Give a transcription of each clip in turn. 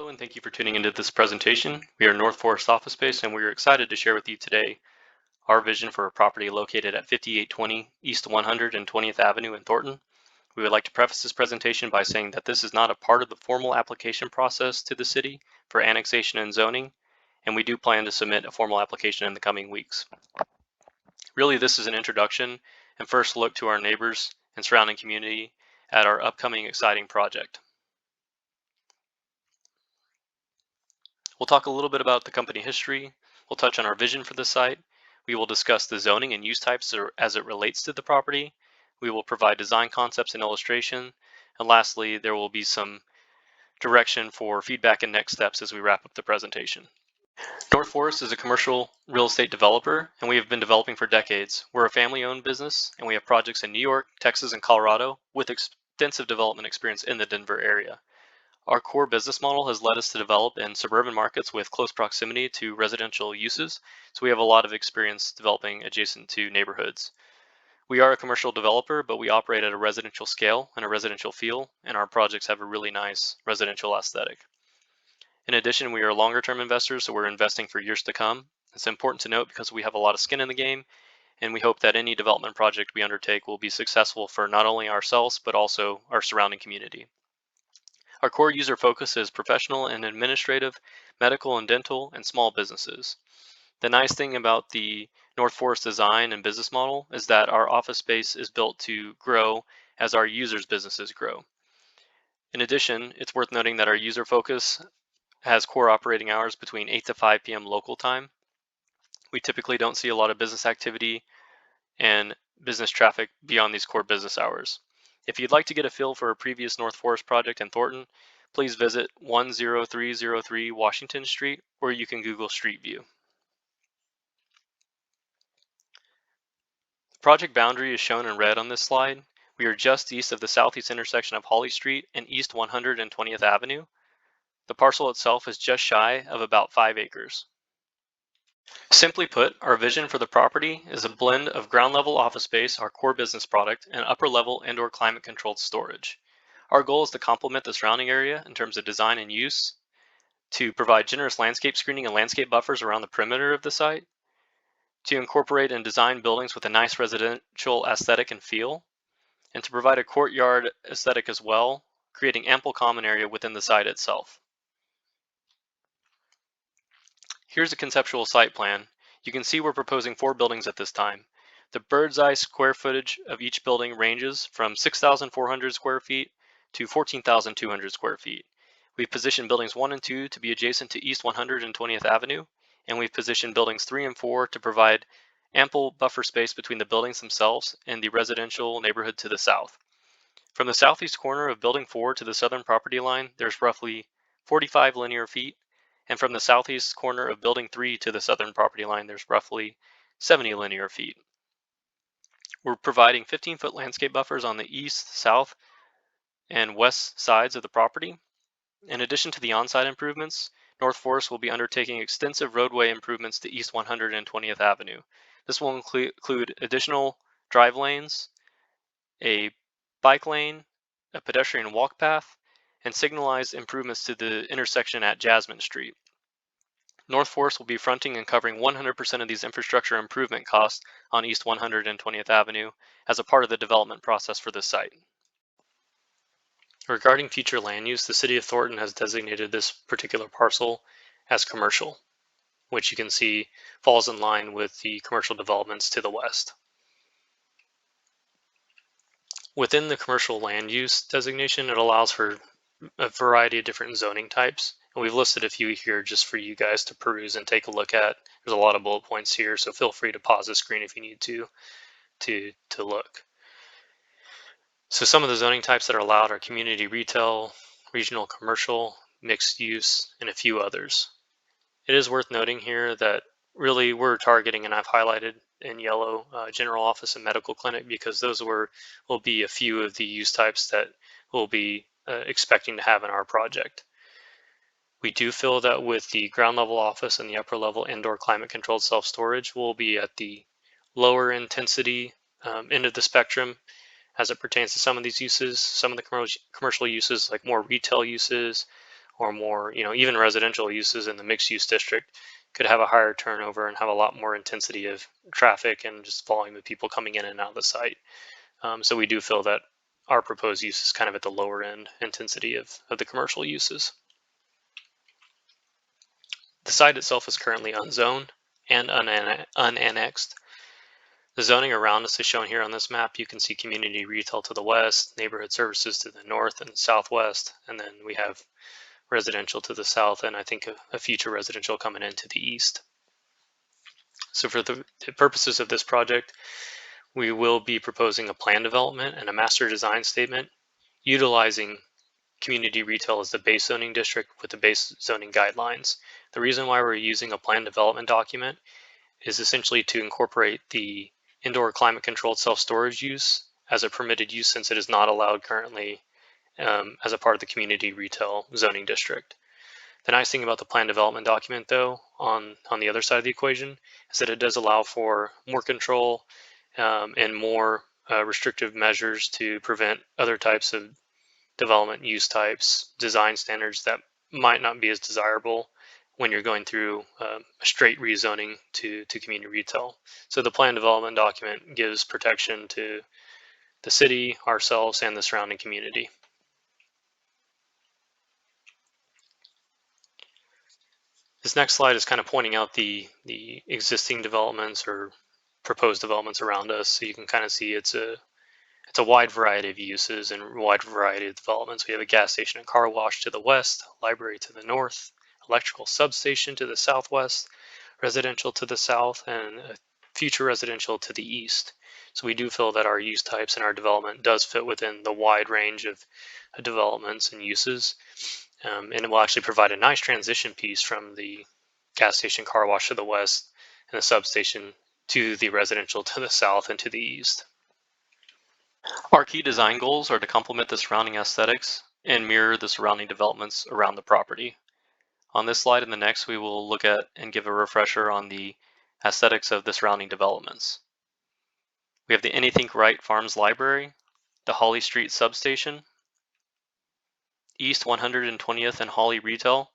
Hello, and thank you for tuning into this presentation. We are North Forest Office Space, and we are excited to share with you today our vision for a property located at 5820 East 120th Avenue in Thornton. We would like to preface this presentation by saying that this is not a part of the formal application process to the city for annexation and zoning, and we do plan to submit a formal application in the coming weeks. Really, this is an introduction and first look to our neighbors and surrounding community at our upcoming exciting project. We'll talk a little bit about the company history. We'll touch on our vision for the site. We will discuss the zoning and use types as it relates to the property. We will provide design concepts and illustration. And lastly, there will be some direction for feedback and next steps as we wrap up the presentation. North Forest is a commercial real estate developer, and we have been developing for decades. We're a family-owned business, and we have projects in New York, Texas, and Colorado with extensive development experience in the Denver area. Our core business model has led us to develop in suburban markets with close proximity to residential uses, so we have a lot of experience developing adjacent to neighborhoods. We are a commercial developer, but we operate at a residential scale and a residential feel, and our projects have a really nice residential aesthetic. In addition, we are longer-term investors, so we're investing for years to come. It's important to note because we have a lot of skin in the game, and we hope that any development project we undertake will be successful for not only ourselves, but also our surrounding community. Our core user focus is professional and administrative, medical and dental, and small businesses. The nice thing about the North Forest design and business model is that our office space is built to grow as our users' businesses grow. In addition, it's worth noting that our user focus has core operating hours between 8 to 5 p.m. local time. We typically don't see a lot of business activity and business traffic beyond these core business hours. If you'd like to get a feel for a previous North Forest project in Thornton, please visit 10303 Washington Street, or you can Google Street View. The project boundary is shown in red on this slide. We are just east of the southeast intersection of Holly Street and East 120th Avenue. The parcel itself is just shy of about 5 acres. Simply put, our vision for the property is a blend of ground level office space, our core business product, and upper level indoor climate controlled storage. Our goal is to complement the surrounding area in terms of design and use, to provide generous landscape screening and landscape buffers around the perimeter of the site, to incorporate and design buildings with a nice residential aesthetic and feel, and to provide a courtyard aesthetic as well, creating ample common area within the site itself. Here's a conceptual site plan. You can see we're proposing 4 buildings at this time. The bird's eye square footage of each building ranges from 6,400 square feet to 14,200 square feet. We've positioned buildings 1 and 2 to be adjacent to East 120th Avenue, and we've positioned buildings 3 and 4 to provide ample buffer space between the buildings themselves and the residential neighborhood to the south. From the southeast corner of building 4 to the southern property line, there's roughly 45 linear feet, and from the southeast corner of building 3 to the southern property line, there's roughly 70 linear feet. We're providing 15-foot landscape buffers on the east, south, and west sides of the property. In addition to the on-site improvements, North Forest will be undertaking extensive roadway improvements to East 120th Avenue. This will include additional drive lanes, a bike lane, a pedestrian walk path, and signalized improvements to the intersection at Jasmine Street. North Forest will be fronting and covering 100% of these infrastructure improvement costs on East 120th Avenue as a part of the development process for this site. Regarding future land use, the City of Thornton has designated this particular parcel as commercial, which you can see falls in line with the commercial developments to the west. Within the commercial land use designation, it allows for a variety of different zoning types. And we've listed a few here just for you guys to peruse and take a look at. There's a lot of bullet points here, so feel free to pause the screen if you need to look. So some of the zoning types that are allowed are community retail, regional commercial, mixed use, and a few others. It is worth noting here that really we're targeting, and I've highlighted in yellow, general office and medical clinic, because those will be a few of the use types that we'll be expecting to have in our project. We do feel that with the ground level office and the upper level indoor climate controlled self-storage, we'll be at the lower intensity end of the spectrum as it pertains to some of these uses. Some of the commercial uses, like more retail uses or more, even residential uses in the mixed use district could have a higher turnover and have a lot more intensity of traffic and just volume of people coming in and out of the site. So we do feel that our proposed use is kind of at the lower end intensity of the commercial uses. The site itself is currently unzoned and unannexed. The zoning around us is shown here on this map. You can see community retail to the west, neighborhood services to the north and southwest, and then we have residential to the south, and I think a future residential coming into the east. So for the purposes of this project, we will be proposing a plan development and a master design statement utilizing community retail as the base zoning district with the base zoning guidelines. The reason why we're using a plan development document is essentially to incorporate the indoor climate controlled self-storage use as a permitted use, since it is not allowed currently as a part of the community retail zoning district. The nice thing about the plan development document, though, on the other side of the equation, is that it does allow for more control and more restrictive measures to prevent other types of development use types, design standards that might not be as desirable when you're going through a straight rezoning to community retail. So the plan development document gives protection to the city, ourselves, and the surrounding community. This next slide is kind of pointing out the existing developments or proposed developments around us. So you can kind of see it's a wide variety of uses and wide variety of developments. We have a gas station and car wash to the west, library to the north, electrical substation to the southwest, residential to the south, and a future residential to the east. So we do feel that our use types and our development does fit within the wide range of developments and uses. And it will actually provide a nice transition piece from the gas station car wash to the west and the substation to the residential to the south and to the east. Our key design goals are to complement the surrounding aesthetics and mirror the surrounding developments around the property. On this slide and the next, we will look at and give a refresher on the aesthetics of the surrounding developments. We have the Anythink Right Farms Library, the Holly Street Substation, East 120th and Holly Retail,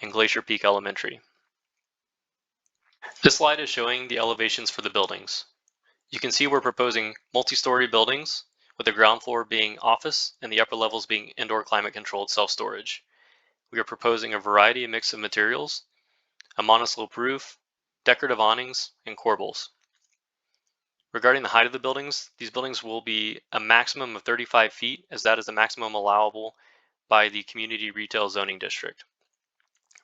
and Glacier Peak Elementary. This slide is showing the elevations for the buildings. You can see we're proposing multi-story buildings with the ground floor being office and the upper levels being indoor climate controlled self-storage. We are proposing a variety of mix of materials, a monoslope roof, decorative awnings, and corbels. Regarding the height of the buildings, these buildings will be a maximum of 35 feet, as that is the maximum allowable by the community retail zoning district.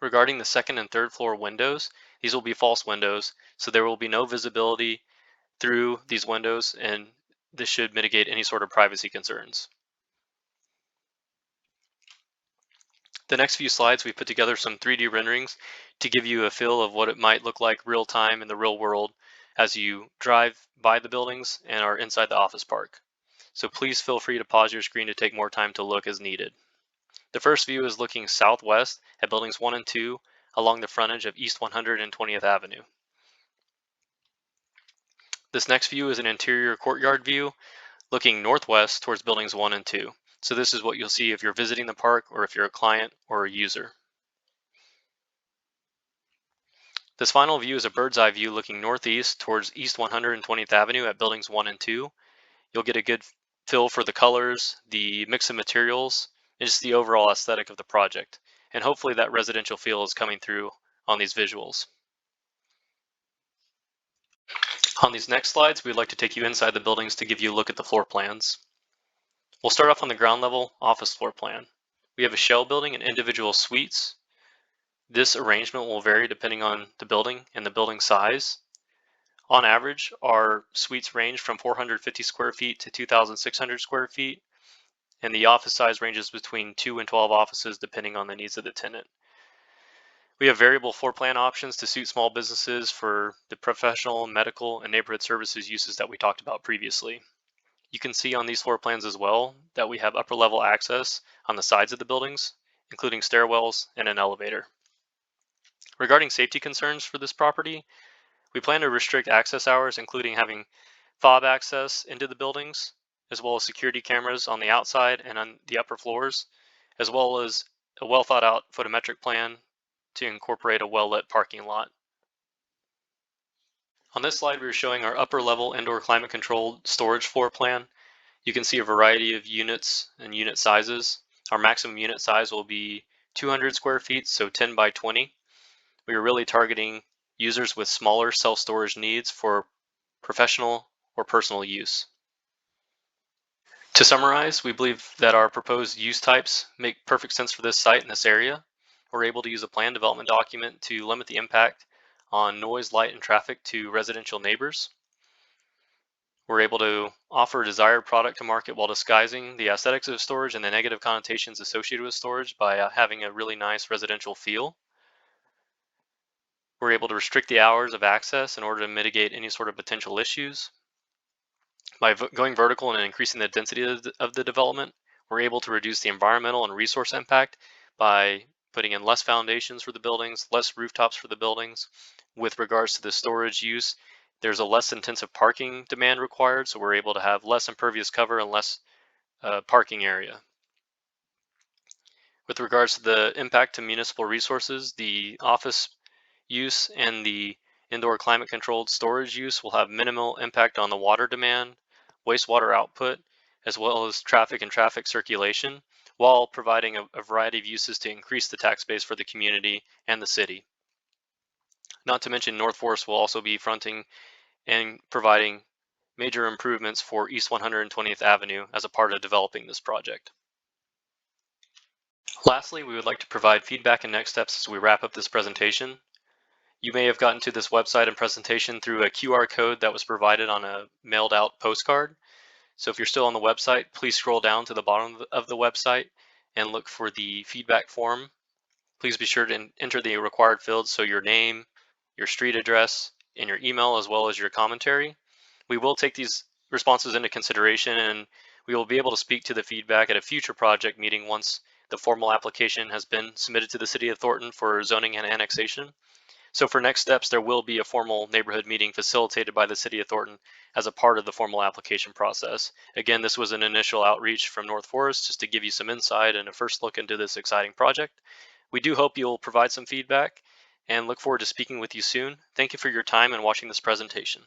Regarding the second and third floor windows, these will be false windows, so there will be no visibility through these windows, and this should mitigate any sort of privacy concerns. The next few slides, we put together some 3D renderings to give you a feel of what it might look like real time in the real world as you drive by the buildings and are inside the office park. So please feel free to pause your screen to take more time to look as needed. The first view is looking southwest at buildings 1 and 2 along the frontage of East 120th Avenue. This next view is an interior courtyard view looking northwest towards buildings 1 and 2. So this is what you'll see if you're visiting the park or if you're a client or a user. This final view is a bird's eye view looking northeast towards East 120th Avenue at buildings 1 and 2. You'll get a good feel for the colors, the mix of materials, and just the overall aesthetic of the project. And hopefully that residential feel is coming through on these visuals. On these next slides, we'd like to take you inside the buildings to give you a look at the floor plans. We'll start off on the ground level office floor plan. We have a shell building and individual suites. This arrangement will vary depending on the building and the building size. On average, our suites range from 450 square feet to 2,600 square feet, and the office size ranges between 2 and 12 offices depending on the needs of the tenant. We have variable floor plan options to suit small businesses for the professional, medical, and neighborhood services uses that we talked about previously. You can see on these floor plans as well that we have upper level access on the sides of the buildings, including stairwells and an elevator. Regarding safety concerns for this property, we plan to restrict access hours, including having fob access into the buildings, as well as security cameras on the outside and on the upper floors, as well as a well thought out photometric plan to incorporate a well-lit parking lot. On this slide, we're showing our upper level indoor climate controlled storage floor plan. You can see a variety of units and unit sizes. Our maximum unit size will be 200 square feet, so 10 by 20. We are really targeting users with smaller self-storage needs for professional or personal use. To summarize, we believe that our proposed use types make perfect sense for this site in this area. We're able to use a plan development document to limit the impact on noise, light, and traffic to residential neighbors. We're able to offer a desired product to market while disguising the aesthetics of storage and the negative connotations associated with storage by having a really nice residential feel. We're able to restrict the hours of access in order to mitigate any sort of potential issues. By going vertical and increasing the density of the development, we're able to reduce the environmental and resource impact by putting in less foundations for the buildings, less rooftops for the buildings. With regards to the storage use, there's a less intensive parking demand required, so we're able to have less impervious cover and less parking area. With regards to the impact to municipal resources, the office use and the indoor climate controlled storage use will have minimal impact on the water demand, wastewater output, as well as traffic and traffic circulation, while providing a variety of uses to increase the tax base for the community and the city. Not to mention, North Forest will also be fronting and providing major improvements for East 120th Avenue as a part of developing this project. Lastly, we would like to provide feedback and next steps as we wrap up this presentation. You may have gotten to this website and presentation through a QR code that was provided on a mailed out postcard. So if you're still on the website, please scroll down to the bottom of the website and look for the feedback form. Please be sure to enter the required fields, so your name, your street address, and your email, as well as your commentary. We will take these responses into consideration, and we will be able to speak to the feedback at a future project meeting once the formal application has been submitted to the City of Thornton for zoning and annexation. So for next steps, there will be a formal neighborhood meeting facilitated by the City of Thornton as a part of the formal application process. Again, this was an initial outreach from North Forest just to give you some insight and a first look into this exciting project. We do hope you'll provide some feedback and look forward to speaking with you soon. Thank you for your time and watching this presentation.